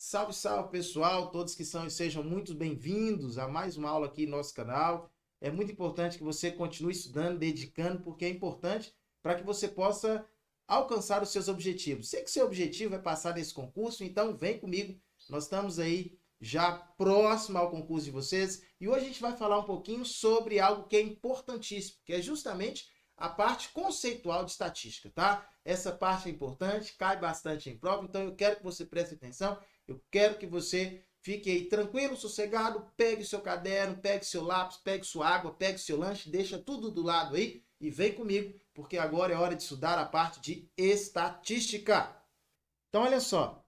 Salve, salve pessoal, todos que sejam muito bem-vindos a mais uma aula aqui no nosso canal. É muito importante que você continue estudando, dedicando, porque é importante para que você possa alcançar os seus objetivos. Sei que seu objetivo é passar nesse concurso, então vem comigo. Nós estamos aí já próximo ao concurso de vocês e hoje a gente vai falar um pouquinho sobre algo que é importantíssimo, que é justamente a parte conceitual de estatística, tá? Essa parte é importante, cai bastante em prova, então eu quero que você preste atenção. Eu quero que você fique aí tranquilo, sossegado, pegue seu caderno, pegue seu lápis, pegue sua água, pegue seu lanche, deixa tudo do lado aí e vem comigo, porque agora é hora de estudar a parte de estatística. Então, olha só,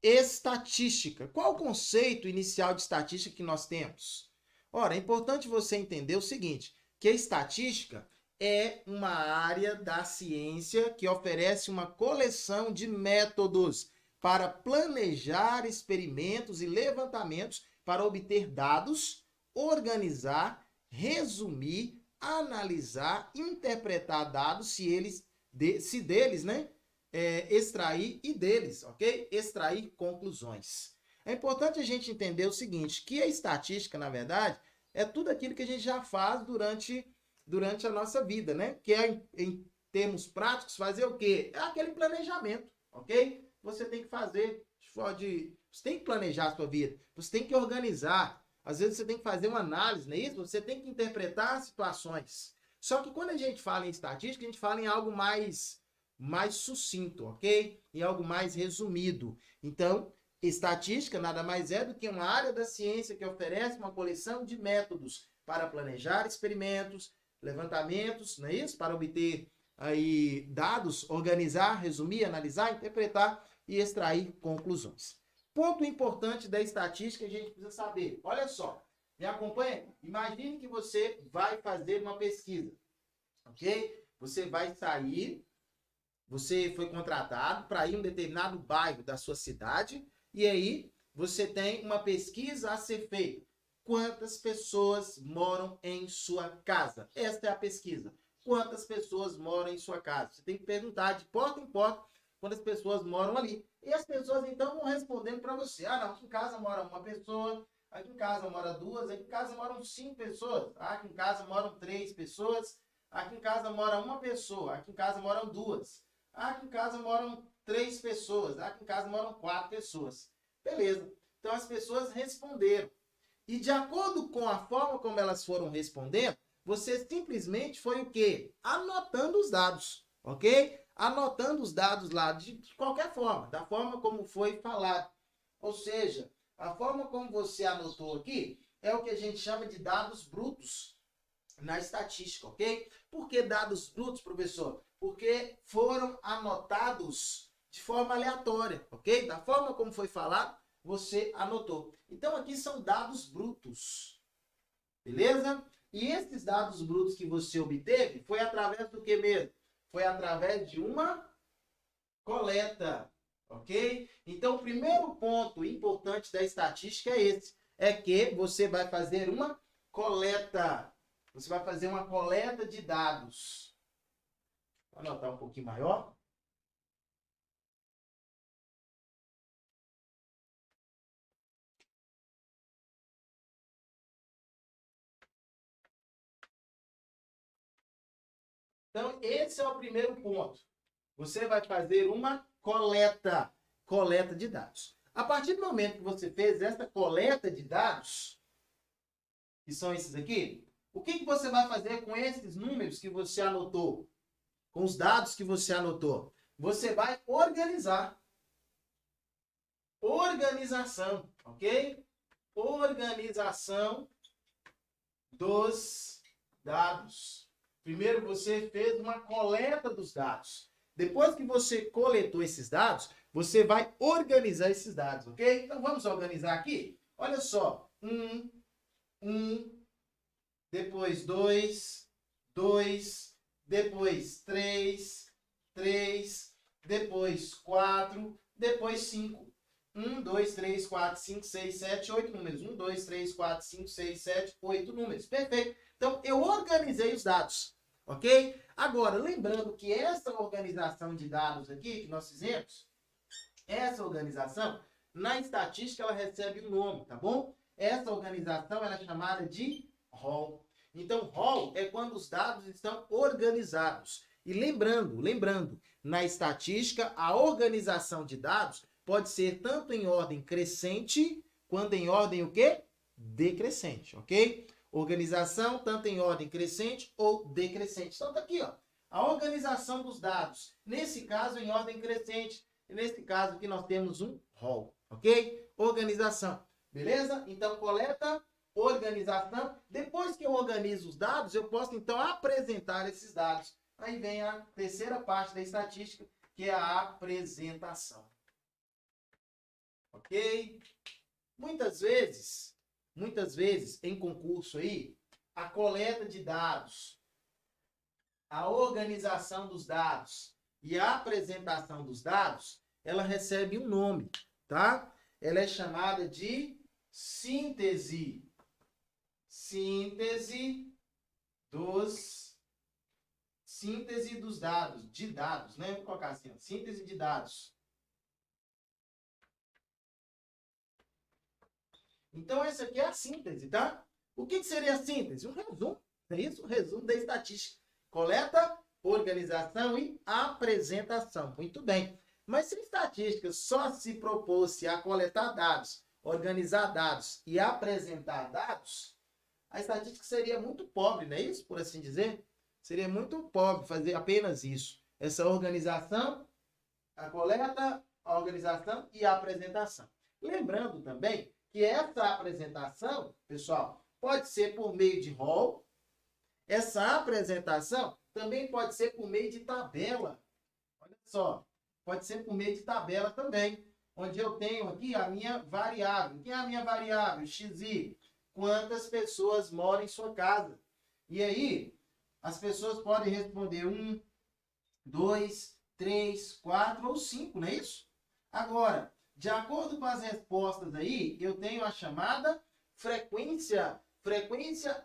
estatística. Qual o conceito inicial de estatística que nós temos? Ora, é importante você entender o seguinte, que a estatística é uma área da ciência que oferece uma coleção de métodos para planejar experimentos e levantamentos para obter dados, organizar, resumir, analisar, interpretar dados, se deles, né? Extrair e deles, ok? Extrair conclusões. É importante a gente entender o seguinte, que a estatística, na verdade, é tudo aquilo que a gente já faz durante a nossa vida, né? Que é, em termos práticos, fazer o quê? É aquele planejamento, ok? Você tem que fazer, você tem que planejar a sua vida, você tem que organizar, às vezes você tem que fazer uma análise, não é isso? Você tem que interpretar situações. Só que quando a gente fala em estatística, a gente fala em algo mais sucinto, ok? Em algo mais resumido. Então, estatística nada mais é do que uma área da ciência que oferece uma coleção de métodos para planejar experimentos, levantamentos, não é isso? Para obter aí dados, organizar, resumir, analisar, interpretar e extrair conclusões. Ponto importante da estatística que a gente precisa saber. Olha só, me acompanha? Imagine que você vai fazer uma pesquisa, ok? Você vai sair, você foi contratado para ir em um determinado bairro da sua cidade e aí você tem uma pesquisa a ser feita. Quantas pessoas moram em sua casa? Esta é a pesquisa. Quantas pessoas moram em sua casa? Você tem que perguntar de porta em porta quantas pessoas moram ali. E as pessoas então vão respondendo para você. Ah, não, aqui em casa mora uma pessoa, aqui em casa mora duas, aqui em casa moram 5 pessoas, aqui em casa moram 3 pessoas, aqui em casa mora uma pessoa, aqui em casa moram 2, aqui em casa moram 3 pessoas, aqui em casa moram 4 pessoas. Beleza. Então as pessoas responderam. E de acordo com a forma como elas foram respondendo, você simplesmente foi o quê? Anotando os dados, ok? Anotando os dados lá de qualquer forma, da forma como foi falado. Ou seja, a forma como você anotou aqui é o que a gente chama de dados brutos na estatística, ok? Por que dados brutos, professor? Porque foram anotados de forma aleatória, ok? Da forma como foi falado, você anotou. Então, aqui são dados brutos, beleza? E esses dados brutos que você obteve foi através do que mesmo? Foi através de uma coleta, ok? Então, o primeiro ponto importante da estatística é esse, é que você vai fazer uma coleta. Você vai fazer uma coleta de dados. Vou anotar um pouquinho maior. Então, esse é o primeiro ponto. Você vai fazer uma coleta de dados. A partir do momento que você fez essa coleta de dados, que são esses aqui, o que você vai fazer com esses números que você anotou? Com os dados que você anotou? Você vai organizar. Organização, ok? Organização dos dados. Primeiro você fez uma coleta dos dados. Depois que você coletou esses dados, você vai organizar esses dados, ok? Então vamos organizar aqui? Olha só. 1, depois 2, 2, depois 3, 3, depois 4, depois 5. 1, 2, 3, 4, 5, 6, 7, 8 números. 1, 2, 3, 4, 5, 6, 7, 8 números. Perfeito. Então, eu organizei os dados, ok? Agora, lembrando que essa organização de dados aqui que nós fizemos, essa organização na estatística ela recebe um nome, tá bom? Essa organização ela é chamada de rol. Então, rol é quando os dados estão organizados. E lembrando, na estatística, a organização de dados pode ser tanto em ordem crescente, quanto em ordem o quê? Decrescente, ok? Organização tanto em ordem crescente ou decrescente. Então, tá aqui, ó. A organização dos dados. Nesse caso, em ordem crescente. E nesse caso aqui, nós temos um rol, ok? Organização. Beleza? Então, coleta, organização. Depois que eu organizo os dados, eu posso, então, apresentar esses dados. Aí vem a terceira parte da estatística, que é a apresentação. Ok? Muitas vezes, em concurso aí, a coleta de dados, a organização dos dados e a apresentação dos dados, ela recebe um nome, tá? Ela é chamada de síntese. Síntese dos dados, de dados, né? Vou colocar assim, ó, síntese de dados. Então, essa aqui é a síntese, tá? O que seria a síntese? Um resumo, é isso? Um resumo da estatística. Coleta, organização e apresentação. Muito bem. Mas se a estatística só se propôs a coletar dados, organizar dados e apresentar dados, a estatística seria muito pobre, não é isso? Por assim dizer. Seria muito pobre fazer apenas isso. Essa organização, a coleta, a organização e a apresentação. Lembrando também que essa apresentação, pessoal, pode ser por meio de rol. Essa apresentação também pode ser por meio de tabela. Olha só, pode ser por meio de tabela também, onde eu tenho aqui a minha variável. O que é a minha variável? XI. Quantas pessoas moram em sua casa? E aí, as pessoas podem responder 1, 2, 3, 4 ou 5, não é isso? Agora, de acordo com as respostas aí, eu tenho a chamada frequência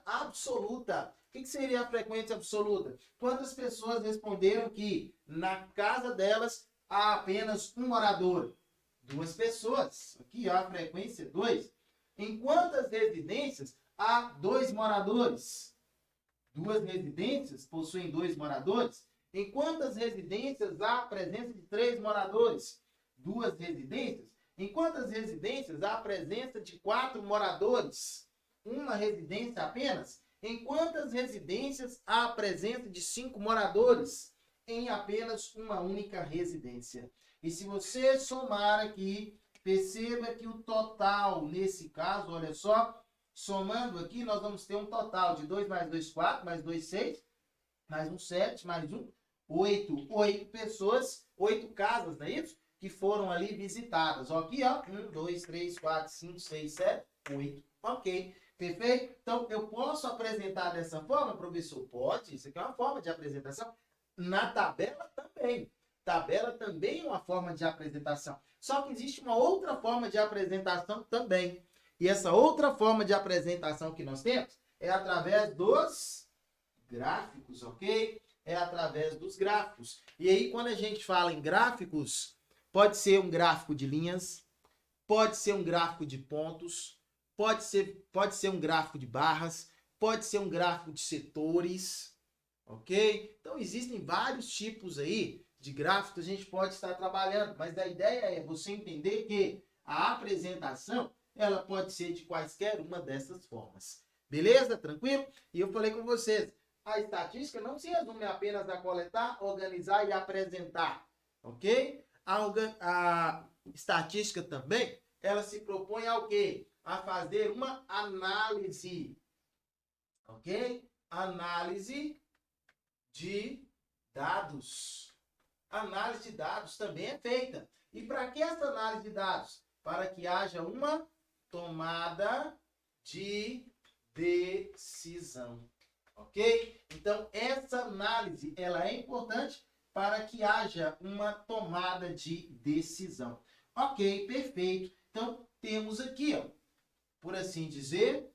absoluta. O que seria a frequência absoluta? Quantas pessoas responderam que na casa delas há apenas um morador? 2 pessoas. Aqui ó, a frequência 2. Em quantas residências há 2 moradores? 2 residências possuem 2 moradores. Em quantas residências há a presença de 3 moradores? 2 residências. Em quantas residências há a presença de 4 moradores? Uma residência apenas? Em quantas residências há a presença de 5 moradores? Em apenas uma única residência. E se você somar aqui, perceba que o total, nesse caso, olha só, somando aqui, nós vamos ter um total de 2 mais 2, 4, mais 2, 6, mais 1, 7, mais 1, 8. 8 pessoas, 8 casas, não é isso? Que foram ali visitadas. Ó, aqui, ó, 1, 2, 3, 4, 5, 6, 7, 8. Ok, perfeito? Então, eu posso apresentar dessa forma, professor? Pode, isso aqui é uma forma de apresentação. Na tabela também. Tabela também é uma forma de apresentação. Só que existe uma outra forma de apresentação também. E essa outra forma de apresentação que nós temos é através dos gráficos, ok? É através dos gráficos. E aí, quando a gente fala em gráficos, pode ser um gráfico de linhas, pode ser um gráfico de pontos, pode ser um gráfico de barras, pode ser um gráfico de setores, ok? Então, existem vários tipos aí de gráficos que a gente pode estar trabalhando, mas a ideia é você entender que a apresentação ela pode ser de quaisquer uma dessas formas. Beleza? Tranquilo? E eu falei com vocês, a estatística não se resume apenas a coletar, organizar e apresentar, ok? A estatística também, ela se propõe ao quê? A fazer uma análise, ok? Análise de dados. Análise de dados também é feita. E para que essa análise de dados? Para que haja uma tomada de decisão, ok? Então, essa análise, ela é importante para que haja uma tomada de decisão. Ok, perfeito. Então, temos aqui, ó, por assim dizer,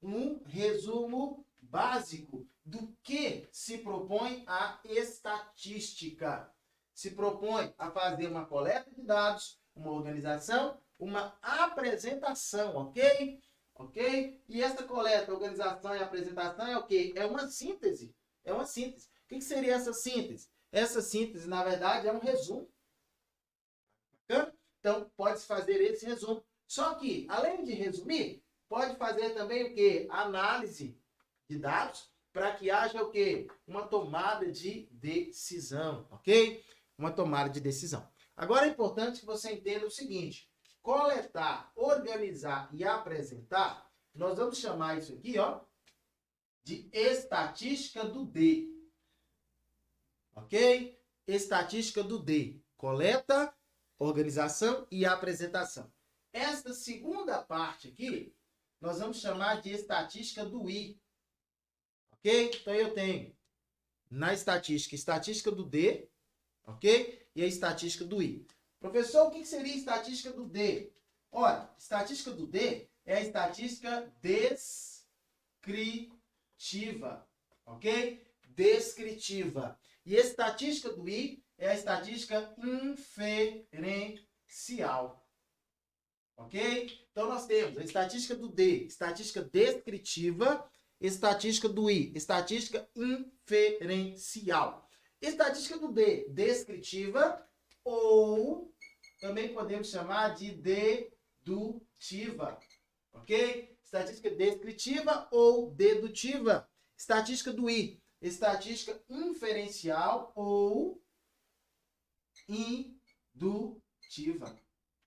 um resumo básico do que se propõe a estatística. Se propõe a fazer uma coleta de dados, uma organização, uma apresentação, ok? Ok? E essa coleta, organização e apresentação é o quê? É uma síntese. É uma síntese. O que seria essa síntese? Essa síntese, na verdade, é um resumo. Então, pode-se fazer esse resumo. Só que, além de resumir, pode fazer também o quê? Análise de dados para que haja o quê? Uma tomada de decisão, ok? Uma tomada de decisão. Agora é importante que você entenda o seguinte: coletar, organizar e apresentar, nós vamos chamar isso aqui, ó, de estatística do D. Ok? Estatística do D. Coleta, organização e apresentação. Esta segunda parte aqui, nós vamos chamar de estatística do I. Ok? Então eu tenho na estatística, estatística do D, ok? E a estatística do I. Professor, o que seria estatística do D? Olha, estatística do D é a estatística descritiva, ok? Descritiva. E a estatística do I é a estatística inferencial. Ok? Então nós temos a estatística do D, estatística descritiva, estatística do I, estatística inferencial. Estatística do D, descritiva, ou também podemos chamar de dedutiva. Ok? Estatística descritiva ou dedutiva. Estatística do I, estatística inferencial ou indutiva.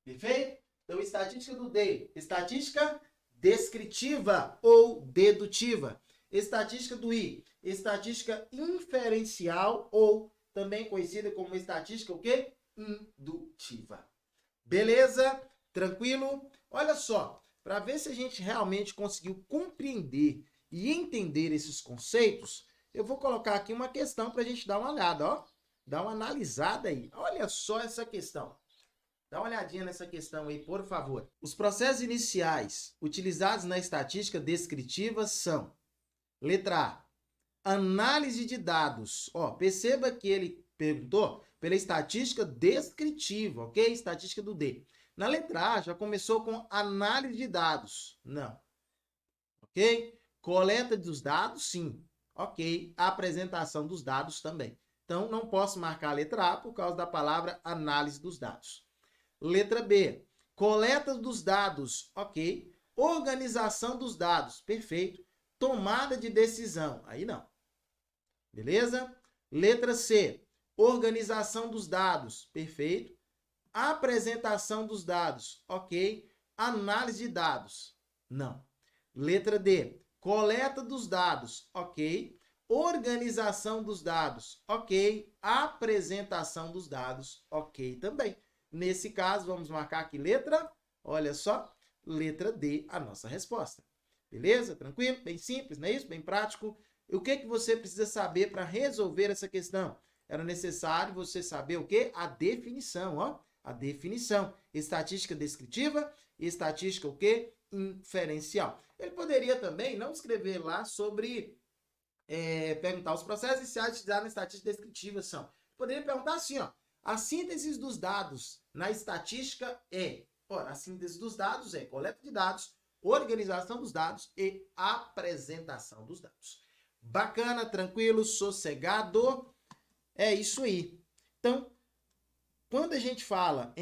Perfeito? Então, estatística do D, estatística descritiva ou dedutiva. Estatística do I, estatística inferencial ou também conhecida como estatística o quê? Indutiva. Beleza? Tranquilo? Olha só, para ver se a gente realmente conseguiu compreender e entender esses conceitos, eu vou colocar aqui uma questão para a gente dar uma olhada, ó. Dá uma analisada aí. Olha só essa questão. Dá uma olhadinha nessa questão aí, por favor. Os processos iniciais utilizados na estatística descritiva são: letra A, análise de dados. Ó, perceba que ele perguntou pela estatística descritiva, ok? Estatística do D. Na letra A já começou com análise de dados. Não. Ok? Coleta dos dados, sim. Ok. Apresentação dos dados também. Então, não posso marcar a letra A por causa da palavra análise dos dados. Letra B, coleta dos dados, ok. Organização dos dados, perfeito. Tomada de decisão, aí não. Beleza? Letra C, organização dos dados, perfeito. Apresentação dos dados, ok. Análise de dados, não. Letra D, coleta dos dados, ok. Organização dos dados, ok. Apresentação dos dados, ok também. Nesse caso, vamos marcar aqui letra, olha só, letra D, a nossa resposta. Beleza? Tranquilo? Bem simples, não é isso? Bem prático. E o que você precisa saber para resolver essa questão? Era necessário você saber o quê? A definição, ó. A definição. Estatística descritiva e estatística o quê? Inferencial. Ele poderia também não escrever lá sobre perguntar os processos iniciais utilizados na estatística descritiva são. Poderia perguntar assim, ó. A síntese dos dados na estatística é, ora, a síntese dos dados é coleta de dados, organização dos dados e apresentação dos dados. Bacana, tranquilo, sossegado, é isso aí. Então, quando a gente fala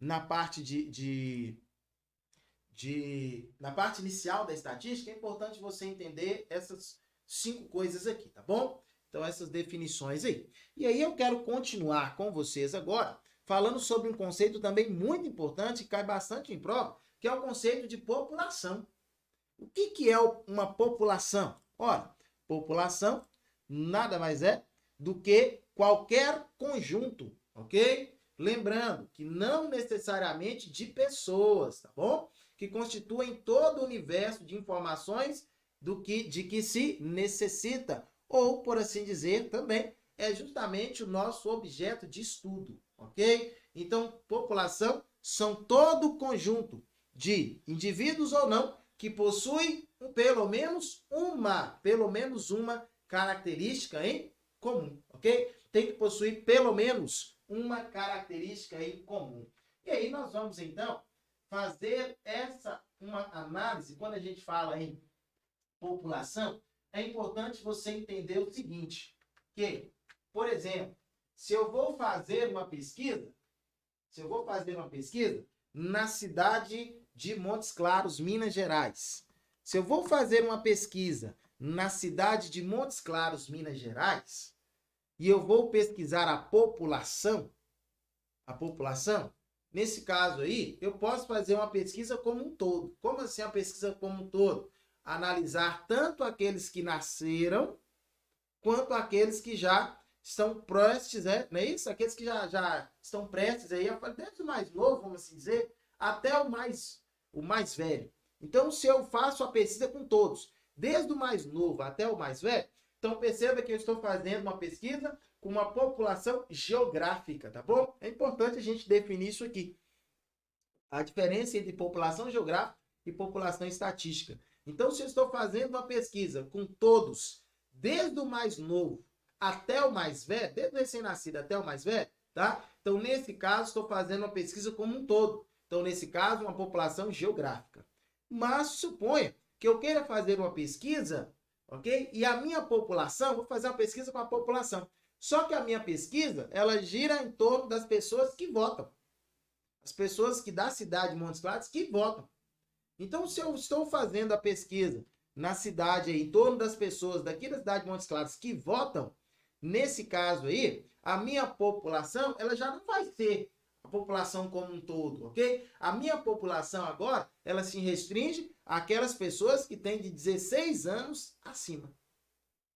na parte na parte inicial da estatística, é importante você entender essas 5 coisas aqui, tá bom? Então, essas definições aí. E aí eu quero continuar com vocês agora, falando sobre um conceito também muito importante, que cai bastante em prova, que é o conceito de população. O que é uma população? Ora, população nada mais é do que qualquer conjunto, ok? Lembrando que não necessariamente de pessoas, tá bom? Que constituem todo o universo de informações de que se necessita, ou, por assim dizer, também é justamente o nosso objeto de estudo, ok? Então, população são todo o conjunto de indivíduos ou não que possuem pelo menos uma característica em comum, ok? Tem que possuir pelo menos uma característica em comum. E aí nós vamos, então, fazer uma análise, quando a gente fala em população, é importante você entender o seguinte, que, por exemplo, se eu vou fazer uma pesquisa na cidade de Montes Claros, Minas Gerais. Se eu vou fazer uma pesquisa na cidade de Montes Claros, Minas Gerais, e eu vou pesquisar a população, nesse caso aí, eu posso fazer uma pesquisa como um todo. Como assim a pesquisa como um todo? Analisar tanto aqueles que nasceram, quanto aqueles que já estão prestes, não é isso? Aqueles que já estão prestes aí, desde o mais novo, vamos assim dizer, até o mais velho. Então, se eu faço a pesquisa com todos, desde o mais novo até o mais velho, então perceba que eu estou fazendo uma pesquisa com uma população geográfica, tá bom? É importante a gente definir isso aqui. A diferença entre população geográfica e população estatística. Então, se eu estou fazendo uma pesquisa com todos, desde o mais novo até o mais velho, desde o recém-nascido até o mais velho, tá? Então, nesse caso, estou fazendo uma pesquisa como um todo. Então, nesse caso, uma população geográfica. Mas suponha que eu queira fazer uma pesquisa, ok? E a minha população, vou fazer uma pesquisa com a população. Só que a minha pesquisa, ela gira em torno das pessoas que votam. As pessoas que da cidade de Montes Claros que votam. Então, se eu estou fazendo a pesquisa na cidade, aí, em torno das pessoas daqui da cidade de Montes Claros que votam, nesse caso aí, a minha população, ela já não vai ser a população como um todo, ok? A minha população agora, ela se restringe àquelas pessoas que têm de 16 anos acima.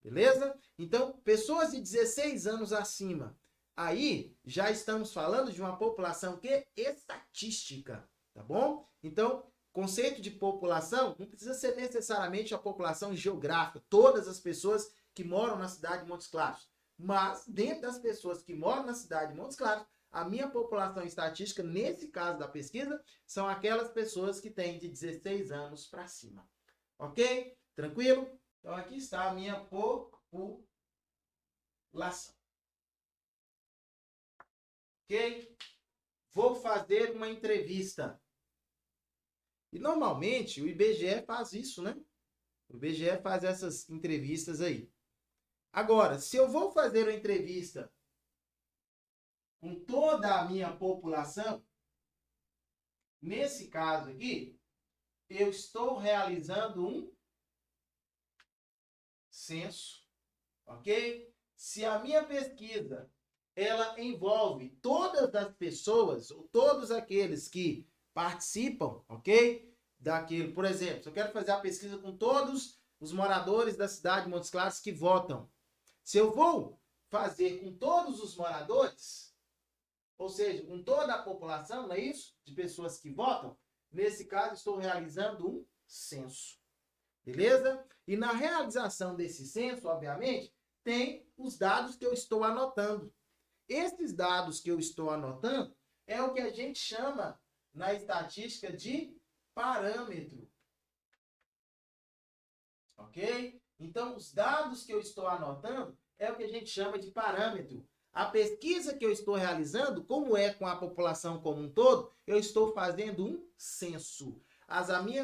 Beleza? Então, pessoas de 16 anos acima. Aí, já estamos falando de uma população que estatística, tá bom? Então, conceito de população não precisa ser necessariamente a população geográfica, todas as pessoas que moram na cidade de Montes Claros. Mas, dentro das pessoas que moram na cidade de Montes Claros, a minha população estatística, nesse caso da pesquisa, são aquelas pessoas que têm de 16 anos para cima. Ok? Tranquilo? Então, aqui está a minha população. Ok? Vou fazer uma entrevista. E normalmente o IBGE faz isso, né? O IBGE faz essas entrevistas aí. Agora, se eu vou fazer uma entrevista com toda a minha população, nesse caso aqui, eu estou realizando um censo, ok? Se a minha pesquisa, ela envolve todas as pessoas, ou todos aqueles que participam, ok? Daquilo, por exemplo, se eu quero fazer a pesquisa com todos os moradores da cidade de Montes Claros que votam, se eu vou fazer com todos os moradores, ou seja, com toda a população, não é isso? De pessoas que votam, nesse caso estou realizando um censo. Beleza? E na realização desse censo, obviamente, tem os dados que eu estou anotando. Esses dados que eu estou anotando é o que a gente chama na estatística de parâmetro. Ok? Então, os dados que eu estou anotando é o que a gente chama de parâmetro. A pesquisa que eu estou realizando, como é com a população como um todo, eu estou fazendo um censo.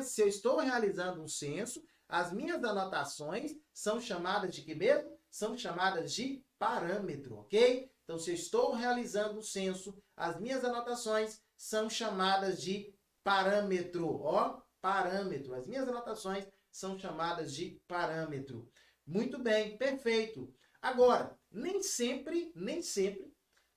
Se eu estou realizando um censo, as minhas anotações são chamadas de que mesmo? São chamadas de parâmetro, ok? Então, se eu estou realizando um censo, as minhas anotações são chamadas de parâmetro, ó, parâmetro. As minhas anotações são chamadas de parâmetro. Muito bem, perfeito. Agora, nem sempre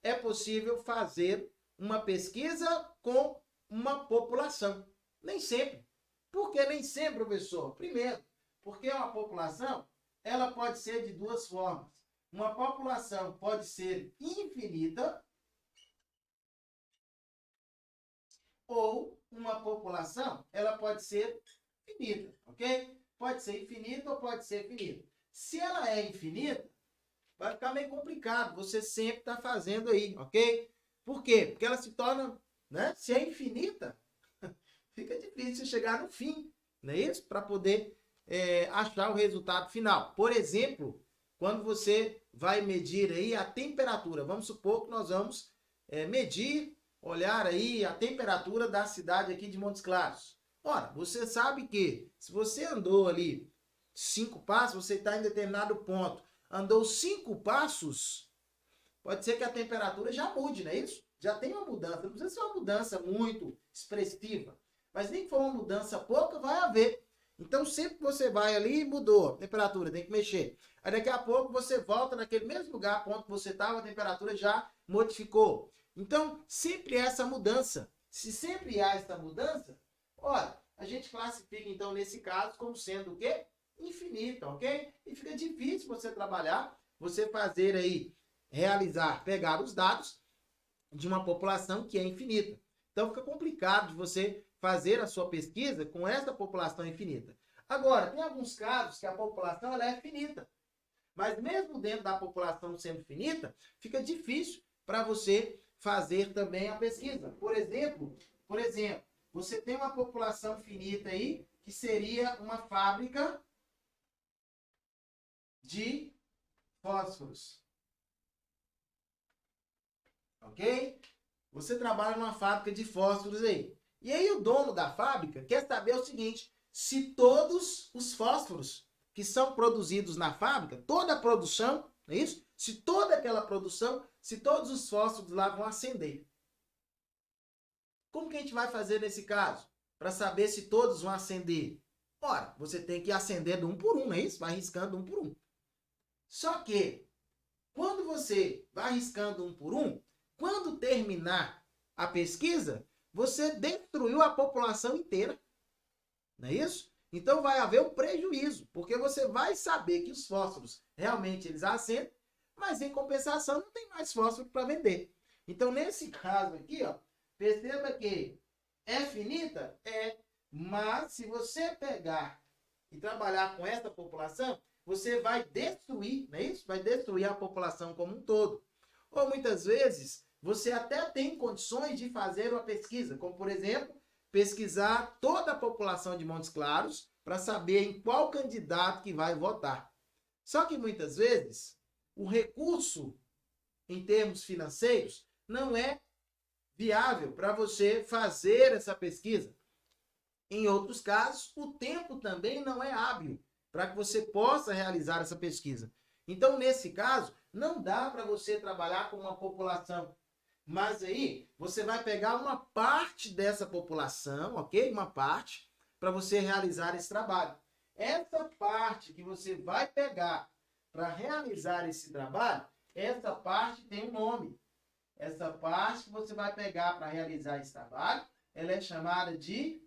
é possível fazer uma pesquisa com uma população. Nem sempre. Por que nem sempre, professor? Primeiro, porque uma população, ela pode ser de duas formas. Uma população pode ser infinita ou uma população, ela pode ser finita, ok? Pode ser infinita ou pode ser finita. Se ela é infinita, vai ficar meio complicado. Você sempre está fazendo aí, ok? Por quê? Porque ela se torna, né? Se é infinita, fica difícil chegar no fim, não é isso? Para poder achar o resultado final. Por exemplo, quando você vai medir aí a temperatura, vamos supor que nós vamos medir olhar aí a temperatura da cidade aqui de Montes Claros. Ora, você sabe que se você andou ali 5 passos, você está em determinado ponto. Andou 5 passos, pode ser que a temperatura já mude, não é isso? Já tem uma mudança. Não precisa ser uma mudança muito expressiva, mas nem que for uma mudança pouca, vai haver. Então, sempre que você vai ali, mudou a temperatura, tem que mexer. Aí daqui a pouco você volta naquele mesmo lugar, ponto que você estava, a temperatura já modificou. Então, sempre essa mudança. Se sempre há essa mudança, olha, a gente classifica então nesse caso como sendo o quê? Infinita, ok? E fica difícil você trabalhar, você fazer aí, realizar, pegar os dados de uma população que é infinita. Então fica complicado de você fazer a sua pesquisa com essa população infinita. Agora, tem alguns casos que a população ela é finita. Mas mesmo dentro da população sendo finita, fica difícil para você fazer também a pesquisa. Por exemplo, você tem uma população finita aí, que seria uma fábrica de fósforos. Ok? Você trabalha numa fábrica de fósforos aí. E aí o dono da fábrica quer saber o seguinte, se todos os fósforos que são produzidos na fábrica, toda a produção, não é isso? Se toda aquela produção, se todos os fósforos lá vão acender. Como que a gente vai fazer nesse caso? Para saber se todos vão acender? Ora, você tem que ir acendendo um por um, não é isso? Vai riscando um por um. Só que, quando você vai riscando um por um, quando terminar a pesquisa, você destruiu a população inteira. Não é isso? Então vai haver um prejuízo, porque você vai saber que os fósforos realmente eles acendem, mas em compensação não tem mais fósforo para vender. Então nesse caso aqui, ó, perceba que é finita? É, mas se você pegar e trabalhar com essa população, você vai destruir, não é isso? Vai destruir a população como um todo. Ou muitas vezes você até tem condições de fazer uma pesquisa, como por exemplo, pesquisar toda a população de Montes Claros para saber em qual candidato que vai votar. Só que muitas vezes o recurso em termos financeiros não é viável para você fazer essa pesquisa. Em outros casos, o tempo também não é hábil para que você possa realizar essa pesquisa. Então, nesse caso, não dá para você trabalhar com uma população. Mas aí, você vai pegar uma parte dessa população, ok? Uma parte, para você realizar esse trabalho. Essa parte que você vai pegar para realizar esse trabalho, essa parte tem um nome. Essa parte que você vai pegar para realizar esse trabalho, ela é chamada de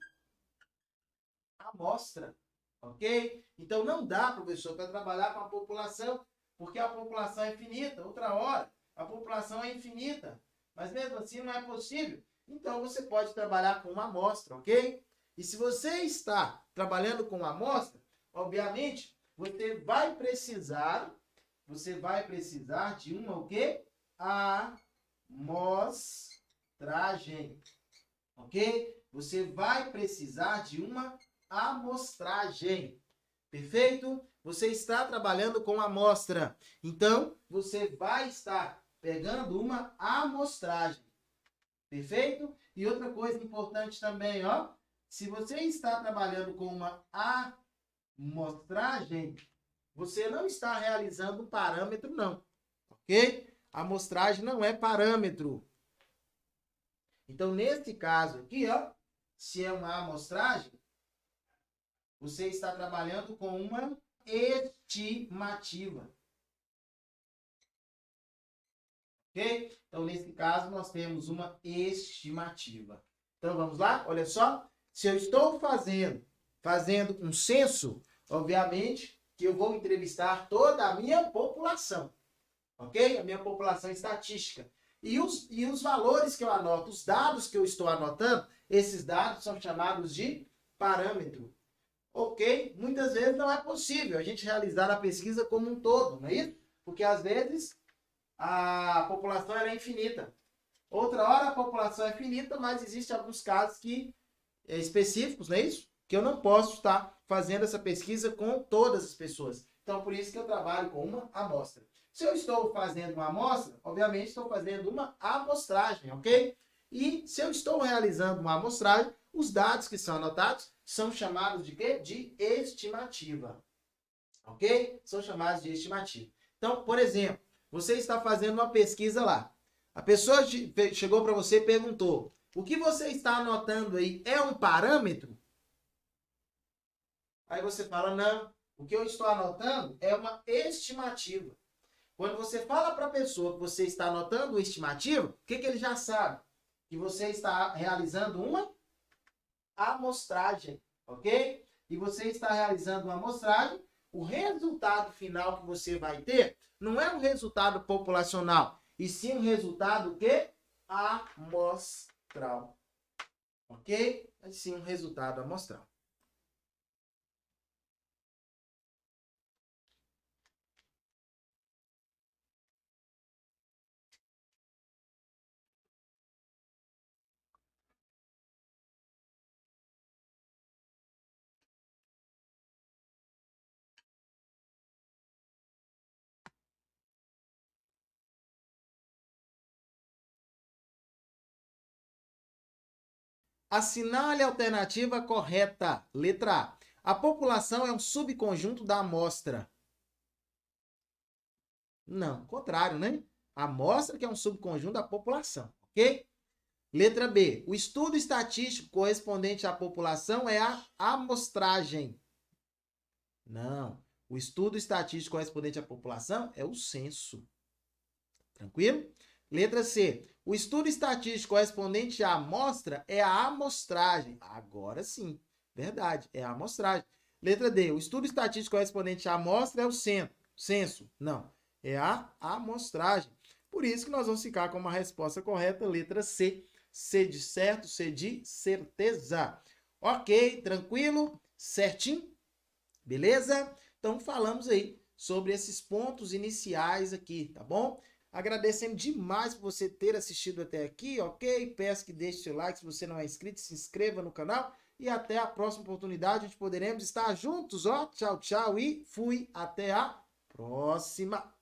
amostra, ok? Então não dá, professor, para trabalhar com a população, porque a população é finita. Outra hora, a população é infinita, mas mesmo assim não é possível. Então você pode trabalhar com uma amostra, ok? E se você está trabalhando com uma amostra, obviamente, você vai precisar de uma o quê? Amostragem, ok? Você vai precisar de uma amostragem, perfeito? Você está trabalhando com amostra, então você vai estar pegando uma amostragem, perfeito? E outra coisa importante também, ó, se você está trabalhando com uma amostragem, você não está realizando um parâmetro, não, ok? A amostragem não é parâmetro. Então, nesse caso aqui, ó, se é uma amostragem, você está trabalhando com uma estimativa. Ok? Então, nesse caso, nós temos uma estimativa. Então, vamos lá? Olha só. Se eu estou fazendo um censo, obviamente que eu vou entrevistar toda a minha população. Ok? A minha população estatística. E os valores que eu anoto, os dados que eu estou anotando, esses dados são chamados de parâmetro. Ok? Muitas vezes não é possível a gente realizar a pesquisa como um todo, não é isso? Porque às vezes a população ela é infinita. Outra hora a população é finita, mas existem alguns casos específicos, não é isso? Que eu não posso estar fazendo essa pesquisa com todas as pessoas. Então, por isso que eu trabalho com uma amostra. Se eu estou fazendo uma amostra, obviamente estou fazendo uma amostragem, ok? E se eu estou realizando uma amostragem, os dados que são anotados são chamados de quê? De estimativa. Ok? São chamados de estimativa. Então, por exemplo, você está fazendo uma pesquisa lá. A pessoa chegou para você e perguntou: o que você está anotando aí é um parâmetro? Aí você fala: não, o que eu estou anotando é uma estimativa. Quando você fala para a pessoa que você está anotando uma estimativa, o que ele já sabe? Que você está realizando uma amostragem, ok? E você está realizando uma amostragem, o resultado final que você vai ter não é um resultado populacional, e sim um resultado que amostral, ok? E sim um resultado amostral. Assinale a alternativa correta. Letra A. A população é um subconjunto da amostra. Não, contrário, né? A amostra que é um subconjunto da população, ok? Letra B. O estudo estatístico correspondente à população é a amostragem. Não. O estudo estatístico correspondente à população é o censo. Tranquilo? Letra C. O estudo estatístico correspondente à amostra é a amostragem. Agora sim. Verdade. É a amostragem. Letra D. O estudo estatístico correspondente à amostra é o censo. Não. É a amostragem. Por isso que nós vamos ficar com uma resposta correta. Letra C. C de certo, C de certeza. Ok, tranquilo? Certinho? Beleza? Então falamos aí sobre esses pontos iniciais aqui, tá bom? Agradecendo demais por você ter assistido até aqui, ok? Peço que deixe seu like, se você não é inscrito, se inscreva no canal. E até a próxima oportunidade, onde poderemos estar juntos, ó. Tchau, tchau e fui. Até a próxima.